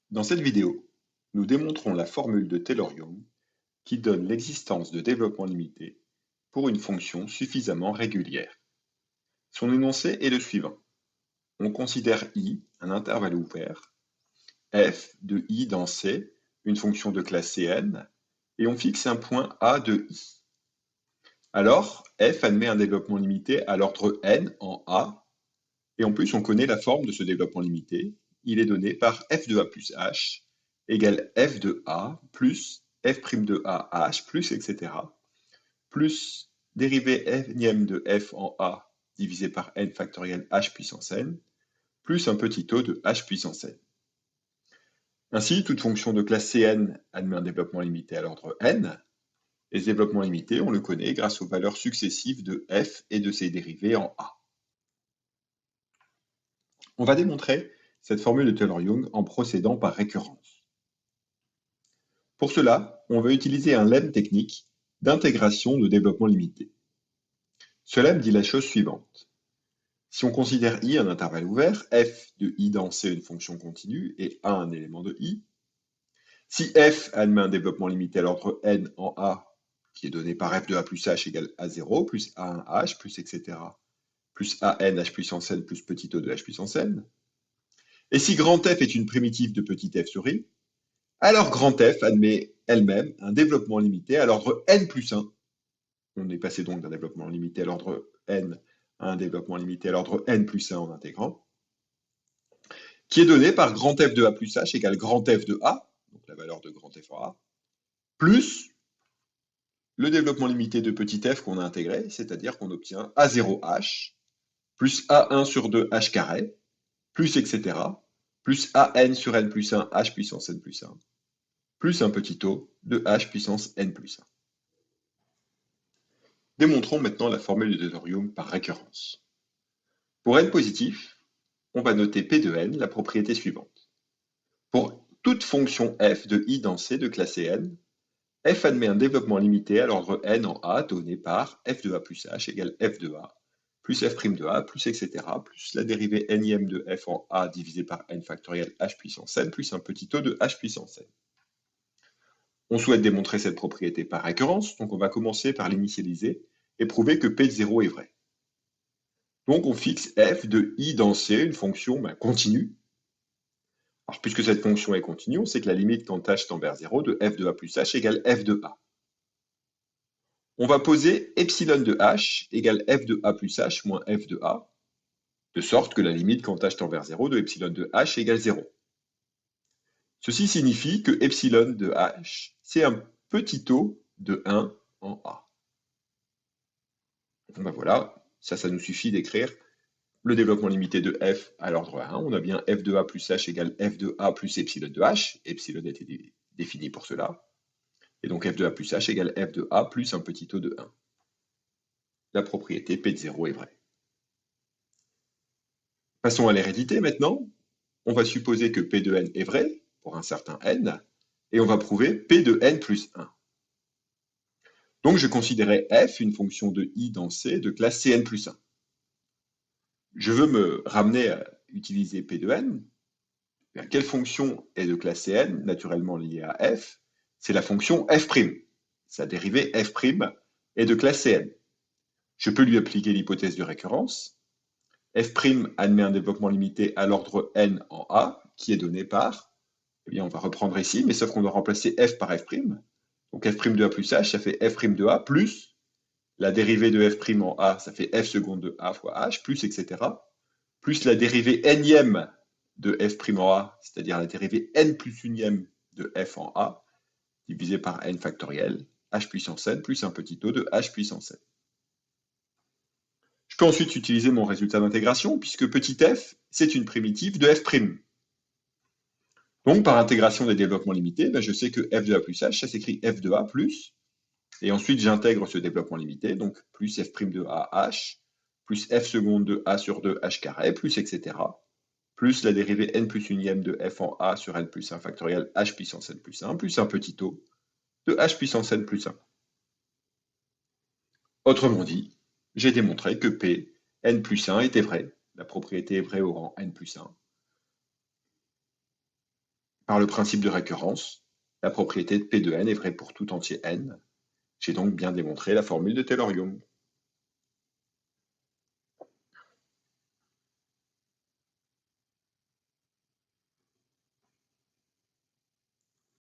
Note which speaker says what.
Speaker 1: Dans cette vidéo, nous démontrons la formule de Taylor-Young qui donne l'existence de développement limité pour une fonction suffisamment régulière. Son énoncé est le suivant. On considère I un intervalle ouvert, f de I dans C, une fonction de classe Cn, et on fixe un point A de I. Alors, f admet un développement limité à l'ordre n en A, et en plus on connaît la forme de ce développement limité. Il est donné par f de A plus h égale f de A plus f' de A h plus etc. plus dérivée n de f en A divisé par n factoriel h puissance n plus un petit taux de h puissance n. Ainsi, toute fonction de classe Cn admet un développement limité à l'ordre n, et ce développement limité, on le connaît grâce aux valeurs successives de f et de ses dérivés en A. On va démontrer cette formule de Taylor-Young en procédant par récurrence. Pour cela, on va utiliser un lemme technique d'intégration de développement limité. Ce lemme dit la chose suivante. Si on considère I un intervalle ouvert, f de I dans C une fonction continue et A un élément de I, si f admet un développement limité à l'ordre n en A, qui est donné par f de A plus h égale A0 plus A1h plus etc. plus an h puissance n plus petit o de h puissance n, et si grand F est une primitive de petit f sur I, alors grand F admet elle-même un développement limité à l'ordre n plus 1. On est passé donc d'un développement limité à l'ordre n à un développement limité à l'ordre n plus 1 en intégrant, qui est donné par grand F de A plus h égale grand F de A, donc la valeur de grand F en A, plus le développement limité de petit f qu'on a intégré, c'est-à-dire qu'on obtient A0h plus A1 sur 2 h carré, plus etc., plus AN sur n plus 1 h puissance n plus 1, plus un petit o de h puissance n plus 1. Démontrons maintenant la formule de Taylor-Young par récurrence. Pour n positif, on va noter P de n la propriété suivante. Pour toute fonction f de I dans C de classe n, f admet un développement limité à l'ordre n en A donné par f de A plus h égale f de A plus f' de A plus etc. plus la dérivée nième de f en A divisé par n factoriel h puissance n plus un petit o de h puissance n. On souhaite démontrer cette propriété par récurrence, donc on va commencer par l'initialiser et prouver que P de 0 est vrai. Donc on fixe f de I dans C, une fonction continue. Alors puisque cette fonction est continue, on sait que la limite quand h tend vers 0 de f de A plus h égale f de A. On va poser epsilon de h égale f de A plus h moins f de A, de sorte que la limite quand h tend vers 0 de epsilon de h égale 0. Ceci signifie que epsilon de h, c'est un petit o de 1 en A. Voilà, ça nous suffit d'écrire le développement limité de f à l'ordre 1. On a bien f de A plus h égale f de A plus epsilon de h. Epsilon a été défini pour cela. Et donc f de A plus h égale f de A plus un petit o de 1. La propriété P de 0 est vraie. Passons à l'hérédité maintenant. On va supposer que P de n est vrai pour un certain n, et on va prouver P de n plus 1. Donc je considérais f une fonction de I dans C de classe Cn plus 1. Je veux me ramener à utiliser P de n. Quelle fonction est de classe Cn, naturellement liée à f? C'est la fonction f'. Sa dérivée f' est de classe Cn. Je peux lui appliquer l'hypothèse de récurrence. F' admet un développement limité à l'ordre n en A, qui est donné par, eh bien on va reprendre ici, mais sauf qu'on doit remplacer f par f'. Donc f' de A plus h, ça fait f' de A, plus la dérivée de f' en A, ça fait f seconde de A fois h, plus etc. Plus la dérivée nième de f' en A, c'est-à-dire la dérivée n plus unième de f en A, divisé par n factoriel, h puissance n, plus un petit o de h puissance n. Je peux ensuite utiliser mon résultat d'intégration, puisque petit f, c'est une primitive de f'. Donc, par intégration des développements limités, je sais que f de A plus h, ça s'écrit f de A plus, et ensuite j'intègre ce développement limité, donc plus f' de A h, plus f seconde de A sur 2 h carré, plus etc. Plus la dérivée n plus unième de f en A sur n plus 1 factoriel h puissance n plus 1, plus un petit o de h puissance n plus 1. Autrement dit, j'ai démontré que P n plus 1 était vrai. La propriété est vraie au rang n plus 1. Par le principe de récurrence, la propriété de P de n est vraie pour tout entier n. J'ai donc bien démontré la formule de Taylor-Young.